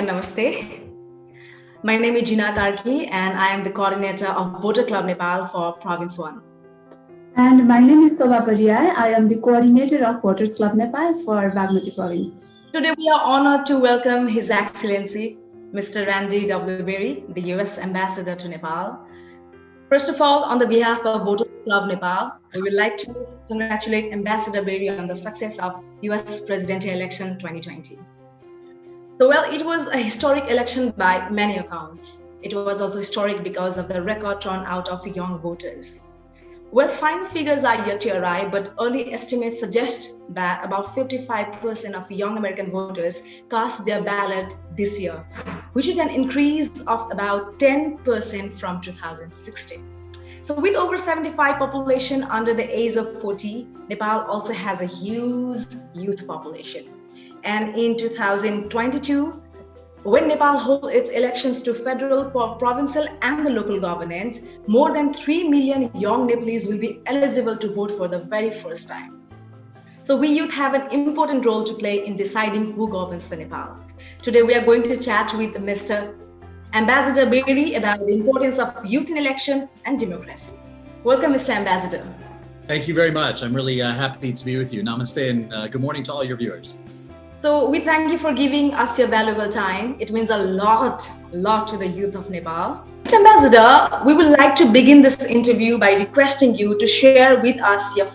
and namaste. My name is Jina Karki and I am the coordinator of Voter Club Nepal for Province 1. And my name is Sobha Pariyar. I am the coordinator of Voter Club Nepal for Bagmati Province. Today we are honored to welcome His Excellency, Mr. Randy W. Berry, the US Ambassador to Nepal. First of all, on the behalf of Voter Club Nepal, we would like to congratulate Ambassador Berry on the success of US presidential election 2020. So, well, it was a historic election by many accounts. It was also historic because of the record turnout of young voters. Well, final figures are yet to arrive, but early estimates suggest that about 55% of young American voters cast their ballot this year, which is an increase of about 10% from 2016. So with over 75 population under the age of 40, Nepal also has a huge youth population. And in 2022, when Nepal holds its elections to federal, provincial, and the local government, more than 3 million young Nepalese will be eligible to vote for the very first time. So we youth have an important role to play in deciding who governs the Nepal. Today we are going to chat with Mr. Ambassador Berry about the importance of youth in election and democracy. Welcome, Mr. Ambassador. Thank you very much. I'm really happy to be with you. Namaste and good morning to all your viewers. So we thank you for giving us your valuable time. It means a lot to the youth of Nepal. Mr. Ambassador, we would like to begin this interview by requesting you to share with us your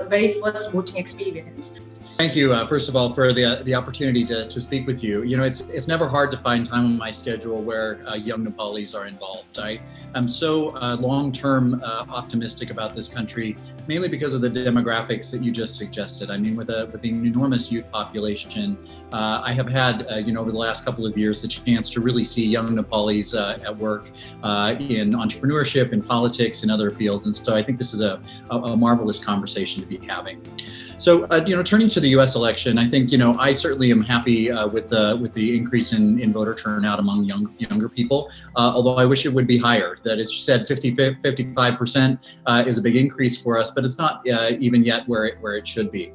very first voting experience. Thank you, first of all, for the opportunity to speak with you. You know, it's never hard to find time on my schedule where young Nepalis are involved. I am so long-term optimistic about this country, mainly because of the demographics that you just suggested. I mean, with an enormous youth population, I have had, over the last couple of years, the chance to really see young Nepalis at work in entrepreneurship, in politics, in other fields. And so I think this is a marvelous conversation to be having. So, turning to the U.S. election, I think, I certainly am happy with the increase in voter turnout among younger people, although I wish it would be higher. That, as you said, 55% is a big increase for us, but it's not even yet where it should be.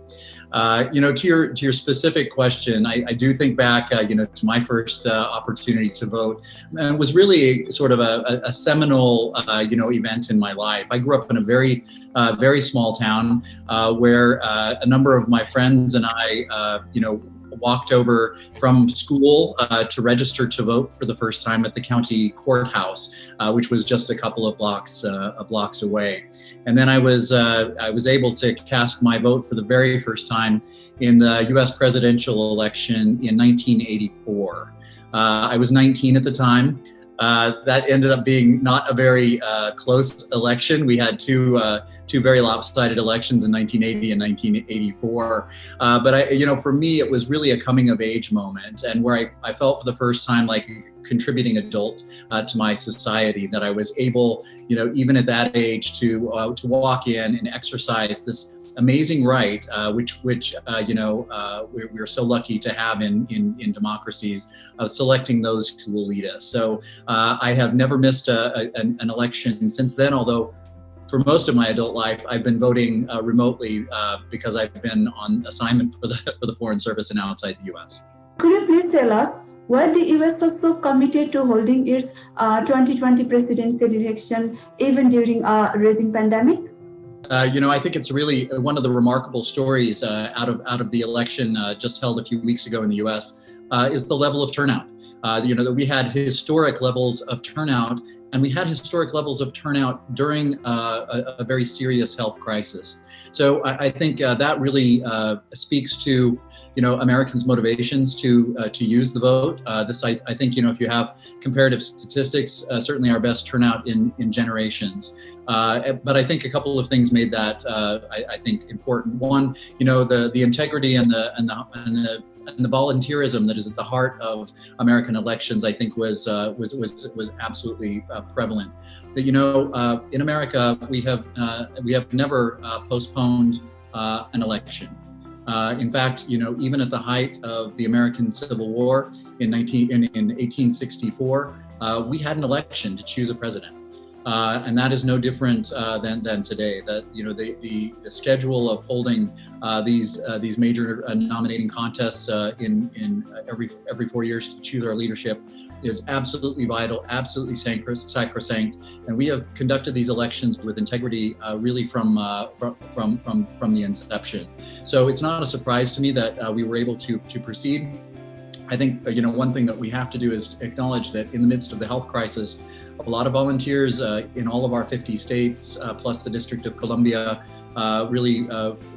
To your specific question, I do think back, to my first opportunity to vote, and it was really sort of a seminal, event in my life. I grew up in a very small town where a number of my friends and I, walked over from school to register to vote for the first time at the county courthouse, which was just a couple of blocks away. And then I was able to cast my vote for the very first time in the U.S. presidential election in 1984. I was 19 at the time. That ended up being not a very close election. We had two very lopsided elections in 1980 and 1984. But for me, it was really a coming of age moment, and where I felt for the first time like a contributing adult to my society, that I was able, even at that age, to walk in and exercise this amazing right, which we're so lucky to have in democracies, of selecting those who will lead us. So I have never missed an election since then, although for most of my adult life, I've been voting remotely because I've been on assignment for the Foreign Service and outside the U.S. Could you please tell us why the U.S. was so committed to holding its 2020 presidential election even during a raging pandemic? I think it's really one of the remarkable stories out of the election just held a few weeks ago in the U.S. Is the level of turnout. That we had historic levels of turnout, and we had historic levels of turnout during a very serious health crisis. So I think that really speaks to Americans' motivations to use the vote. I think if you have comparative statistics, certainly our best turnout in generations. But I think a couple of things made that I think important. One, the integrity and the volunteerism that is at the heart of American elections, I think was absolutely prevalent. That in America we have never postponed an election. In fact, even at the height of the American Civil War in 1864, we had an election to choose a president. And that is no different than today. That the schedule of holding these major nominating contests in every 4 years to choose our leadership is absolutely vital, absolutely sacrosanct, and we have conducted these elections with integrity, really from the inception. So it's not a surprise to me that we were able to proceed. I think one thing that we have to do is acknowledge that in the midst of the health crisis, a lot of volunteers in all of our 50 states, plus the District of Columbia, really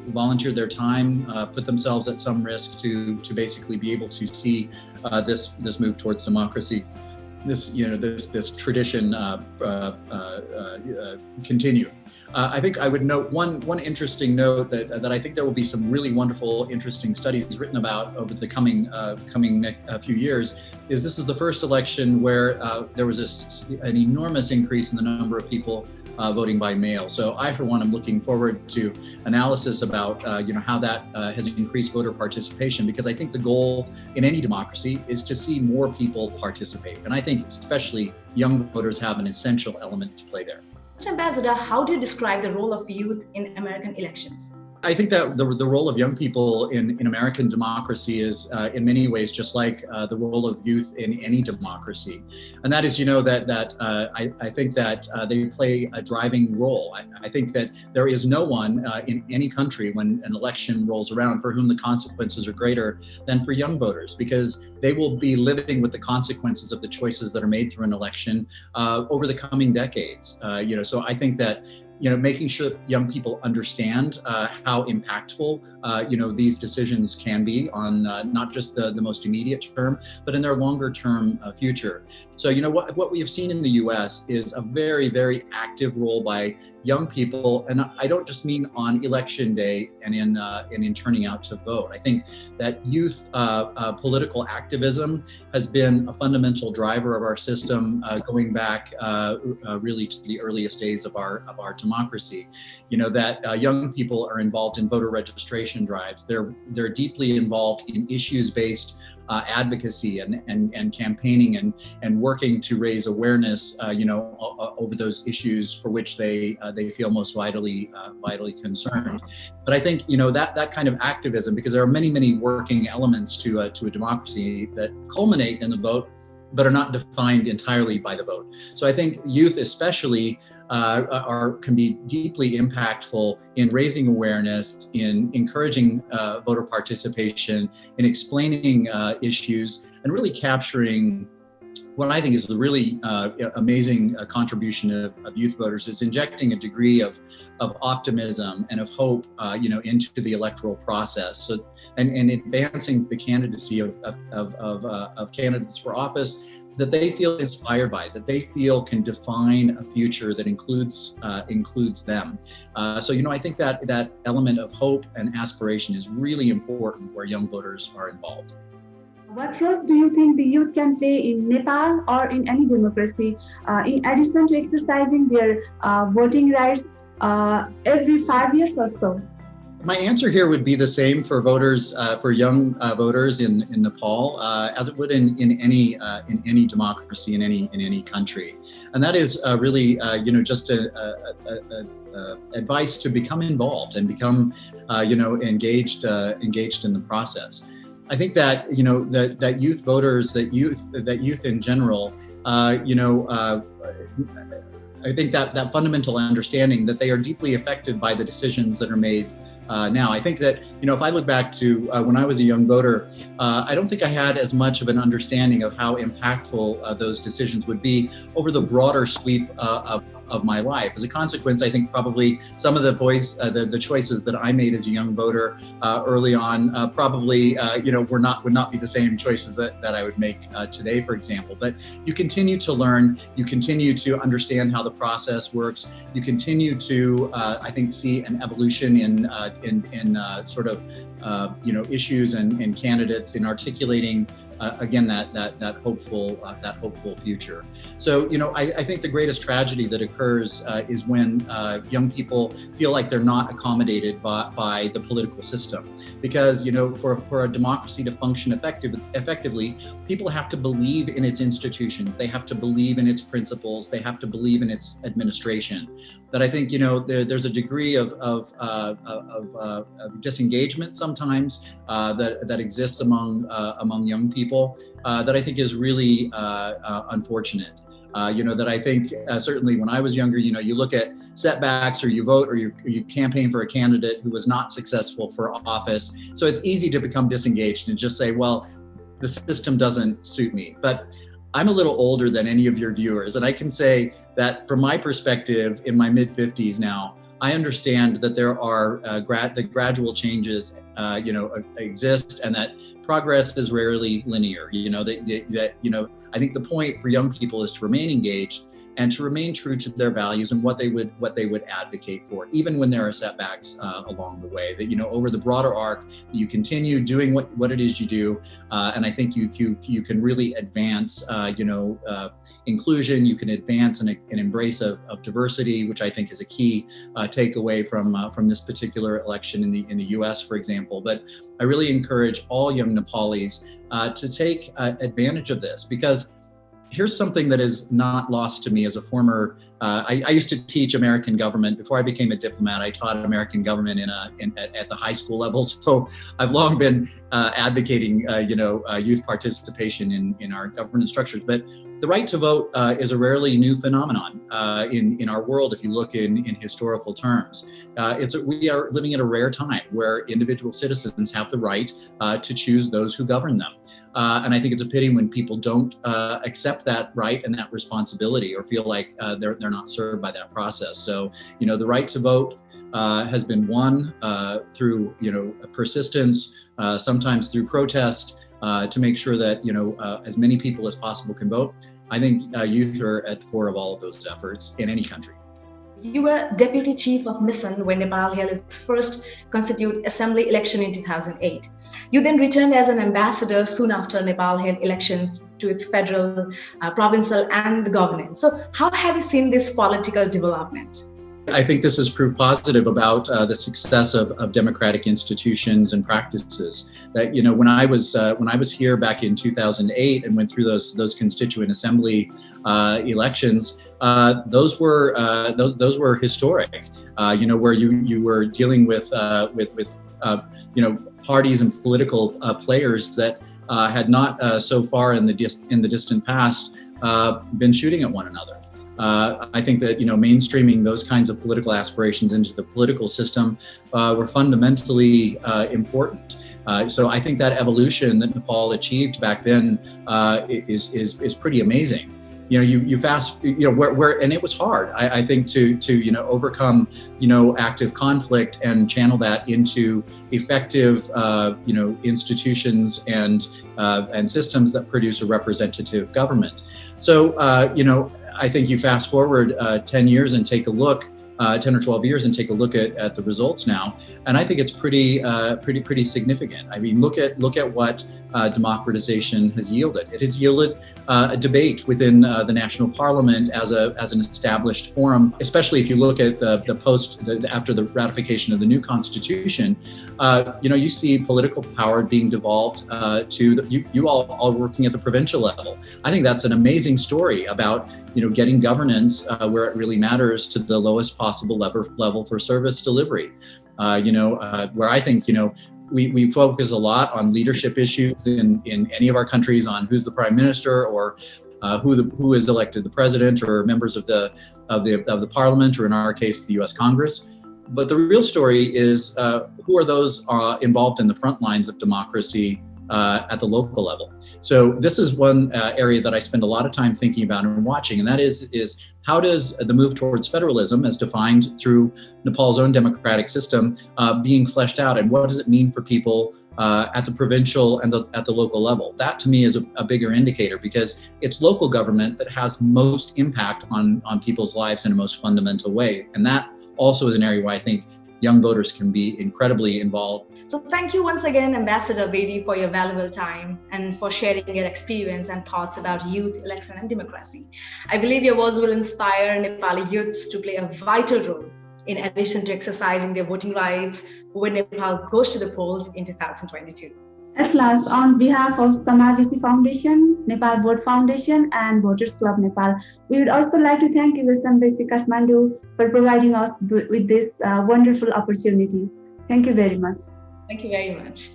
volunteered their time, put themselves at some risk to basically be able to see this move towards democracy, this tradition continue. I think I would note one interesting note that I think there will be some really wonderful, interesting studies written about over the coming few years. This is the first election where there was an enormous increase in the number of people voting by mail. So I, for one, am looking forward to analysis about how that has increased voter participation, because I think the goal in any democracy is to see more people participate, and I think especially young voters have an essential element to play there. Mr. Ambassador, how do you describe the role of youth in American elections? I think that the role of young people in American democracy is in many ways just like the role of youth in any democracy. And that is, I think that they play a driving role. I think that there is no one in any country when an election rolls around for whom the consequences are greater than for young voters, because they will be living with the consequences of the choices that are made through an election over the coming decades. So I think that making sure that young people understand how impactful, these decisions can be on not just the most immediate term, but in their longer term future. So, what we have seen in the U.S. is a very, very active role by young people, and I don't just mean on election day and in turning out to vote. I think that youth political activism has been a fundamental driver of our system going back really to the earliest days of our democracy. That young people are involved in voter registration drives. They're deeply involved in issues-based advocacy and campaigning and working to raise awareness, over those issues for which they feel most vitally concerned. But I think that kind of activism, because there are many working elements to a democracy that culminate in the vote, but are not defined entirely by the vote. So I think youth especially can be deeply impactful in raising awareness, in encouraging voter participation, in explaining issues, and really capturing what I think is the really amazing contribution of youth voters is injecting a degree of optimism and of hope, into the electoral process. So, and advancing the candidacy of candidates for office that they feel inspired by, that they feel can define a future that includes them. So, I think that element of hope and aspiration is really important where young voters are involved. What roles do you think the youth can play in Nepal or in any democracy, in addition to exercising their voting rights every 5 years or so? My answer here would be the same for voters, for young voters in Nepal, as it would in any democracy in any country, and that is really just advice to become involved and become engaged in the process. I think that that youth voters, that youth in general, I think that fundamental understanding that they are deeply affected by the decisions that are made now. I think that if I look back to when I was a young voter, I don't think I had as much of an understanding of how impactful those decisions would be over the broader sweep of my life. As a consequence, I think probably some of the choices that I made as a young voter early on probably would not be the same choices that I would make today, for example. But you continue to learn, you continue to understand how the process works, you continue to I think see an evolution in sort of issues and candidates, in articulating again, that hopeful future. So, I think the greatest tragedy that occurs is when young people feel like they're not accommodated by the political system. Because, for a democracy to function effectively, people have to believe in its institutions. They have to believe in its principles. They have to believe in its administration. That I think, there's a degree of disengagement sometimes that exists among young people that I think is really unfortunate. That I think certainly when I was younger, you look at setbacks, or you vote, or you campaign for a candidate who was not successful for office. So it's easy to become disengaged and just say, well, the system doesn't suit me. But I'm a little older than any of your viewers, and I can say that from my perspective, in my mid-50s now, I understand that there are the gradual changes, exist, and that progress is rarely linear. I think the point for young people is to remain engaged and to remain true to their values and what they would advocate for, even when there are setbacks along the way. That over the broader arc, you continue doing what it is you do, and I think you can really advance inclusion. You can advance an embrace of diversity, which I think is a key takeaway from this particular election in the U.S., for example. But I really encourage all young Nepalis to take advantage of this, because here's something that is not lost to me as a former, I used to teach American government. Before I became a diplomat, I taught American government at the high school level. So I've long been advocating, youth participation in our governance structures. But the right to vote is a rarely new phenomenon in our world, if you look in historical terms. We are living at a rare time where individual citizens have the right to choose those who govern them. And I think it's a pity when people don't accept that right and that responsibility, or feel like they're not served by that process. So, the right to vote has been won through, persistence, sometimes through protest, to make sure that, as many people as possible can vote. I think youth are at the core of all of those efforts in any country. You were Deputy Chief of Mission when Nepal held its first Constituent Assembly election in 2008. You then returned as an ambassador soon after Nepal held elections to its federal, provincial, and the governance. So how have you seen this political development? I think this is proof positive about the success of democratic institutions and practices. That when I was here back in 2008 and went through those constituent assembly elections, those were historic. Where you were dealing with parties and political players that had not so far in the distant past been shooting at one another. I think that mainstreaming those kinds of political aspirations into the political system were fundamentally important. So I think that evolution that Nepal achieved back then is pretty amazing. You fast, and it was hard. I think to overcome active conflict and channel that into effective institutions and systems that produce a representative government. So I think you fast forward 10 years and take a look, 10 or 12 years and take a look at the results now, and I think it's pretty significant. I mean, look at what democratization has yielded. It has yielded a debate within the national parliament as an established forum. Especially if you look at after the ratification of the new constitution, you see political power being devolved to you all working at the provincial level. I think that's an amazing story about getting governance where it really matters to the lowest possible level for service delivery. Where I think we focus a lot on leadership issues in any of our countries, on who's the prime minister or who is elected the president or members of the parliament, or in our case the U.S. Congress. But the real story is who are those involved in the front lines of democracy at the local level. So this is one area that I spend a lot of time thinking about and watching, and that is how does the move towards federalism, as defined through Nepal's own democratic system, being fleshed out, and what does it mean for people at the provincial and at the local level? That to me is a bigger indicator, because it's local government that has most impact on people's lives in a most fundamental way. And that also is an area where I think young voters can be incredibly involved. So thank you once again, Ambassador Bedi, for your valuable time and for sharing your experience and thoughts about youth, election, and democracy. I believe your words will inspire Nepali youths to play a vital role in addition to exercising their voting rights when Nepal goes to the polls in 2022. At last, on behalf of Samadhi Foundation, Nepal Board Foundation, and Voters Club Nepal, we would also like to thank US Embassy Kathmandu for providing us with this wonderful opportunity. Thank you very much. Thank you very much.